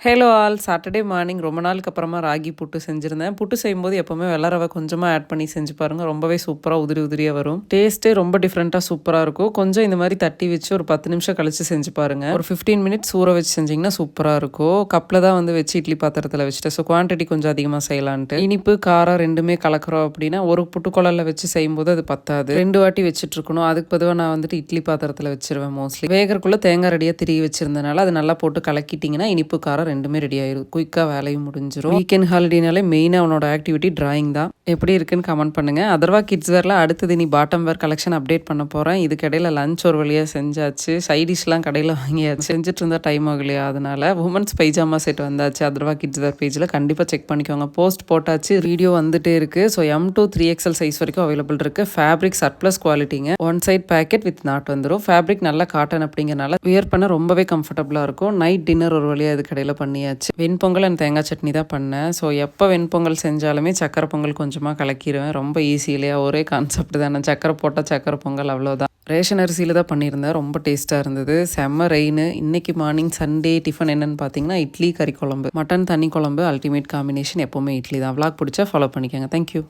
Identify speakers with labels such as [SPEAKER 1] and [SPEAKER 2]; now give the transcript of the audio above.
[SPEAKER 1] Hello all, Saturday morning ரொம்ப நாளுக்கு அப்புறமா ராகி புட்டு செஞ்சுருந்தேன். புட்டு செய்யும்போது எப்போவுமே வெள்ளை ரவை கொஞ்சமாக ஆட் பண்ணி செஞ்சு பாருங்கள். ரொம்பவே சூப்பராக உதிரி உதிரியாக வரும். டேஸ்ட்டே ரொம்ப டிஃப்ரெண்ட்டாக சூப்பராக இருக்கும். கொஞ்சம் இந்த மாதிரி தட்டி வச்சு ஒரு 10 நிமிஷம் கழிச்சு செஞ்சு பாருங்கள். ஒரு 15 மினிட்ஸ் ஊற வச்சு செஞ்சிங்கன்னா சூப்பராக இருக்கும். கப்பில் தான் வந்து வச்சு இட்லி பாத்திரத்தில் வச்சுட்டேன். ஸோ குவான்டிட்டி கொஞ்சம் அதிகமாக செய்யலான்ட்டு. இனிப்பு காரம் ரெண்டுமே கலக்கிறோம் அப்படின்னா ஒரு புட்டுக்குழலில் வச்சு செய்யும்போது அது பத்தாது. 2 வாட்டி வச்சுட்டு இருக்கணும். அதுக்கு பொதுவாக நான் வந்துட்டு இட்லி பாத்திரத்தில் வச்சிருவேன். மோஸ்ட்லி வேகறக்குள்ளே தேங்காய் ரெடியாக திருகி வச்சிருந்தனால அது நல்லா போட்டு கலக்கிட்டிங்கன்னா இனிப்பு காரம் ரெண்டுமே ரெடி ஆயிடும். குயிக்காக வேலையும் முடிஞ்சிடும். வீக்கெண்ட் ஹாலிடேனாலே மெயினாக அவனோட ஆக்டிவிட்டி டிராயிங் தான். எப்படி இருக்குன்னு கமெண்ட் பண்ணுங்கள். அதர்வா கிட்ஸ் வேரில் அடுத்தது நீ பாட்டம் வேர் கலெக்ஷன் அப்டேட் பண்ண போகிறேன். இதுக்கடையில் லஞ்ச் ஒரு வழியாக செஞ்சாச்சு. சைடிஷ்லாம் கடையில் வாங்கியாச்சு. செஞ்சுட்டு இருந்தால் டைம் ஆகலையா, அதனால உமன்ஸ் பைஜாமா செட் வந்தாச்சு. அதர்வா கிட்ஸ் வேர் பேஜில் கண்டிப்பாக செக் பண்ணிக்கோங்க. போஸ்ட் போட்டாச்சு, வீடியோ வந்துட்டே இருக்குது. ஸோ M2 3XL சைஸ் வரைக்கும் அவைலபிள் இருக்குது. ஃபேப்ரிக் சர்ப்ளஸ் குவாலிட்டிங்க. One side pocket with knot வந்துடும். ஃபேப்ரிக் நல்லா காட்டன் அப்படிங்கிறனால வியர் பண்ண ரொம்பவே கம்ஃபர்டபுளாக இருக்கும். நைட் டின்னர் ஒரு வழியாக இது கடையில் பண்ணியாச்சு. வெண்பொங்கல் அண்ட் தேங்காய் சட்னி தான் பண்ணேன். ஸோ எப்போ வெண்பொங்கல் செஞ்சாலுமே சக்கரை பொங்கல் கொஞ்சமாக கலக்கிடுவேன். ரொம்ப ஈஸி இல்லையா, ஒரே கான்செப்ட் தானே. சக்கரை போட்டால் சக்கரை பொங்கல், அவ்வளோதான். ரேஷன் அரிசியில் தான் பண்ணியிருந்தேன். ரொம்ப டேஸ்ட்டாக இருந்தது. செம்ம ரெயின். இன்னைக்கு மார்னிங் சண்டே டிஃபன் என்னென்னு பார்த்தீங்கன்னா இட்லி கறி குழம்பு, மட்டன் தண்ணி குழம்பு. Ultimate combination. எப்போவுமே இட்லி தான். விளாக் பிடிச்சா ஃபாலோ பண்ணிக்கோங்க. தேங்க்யூ.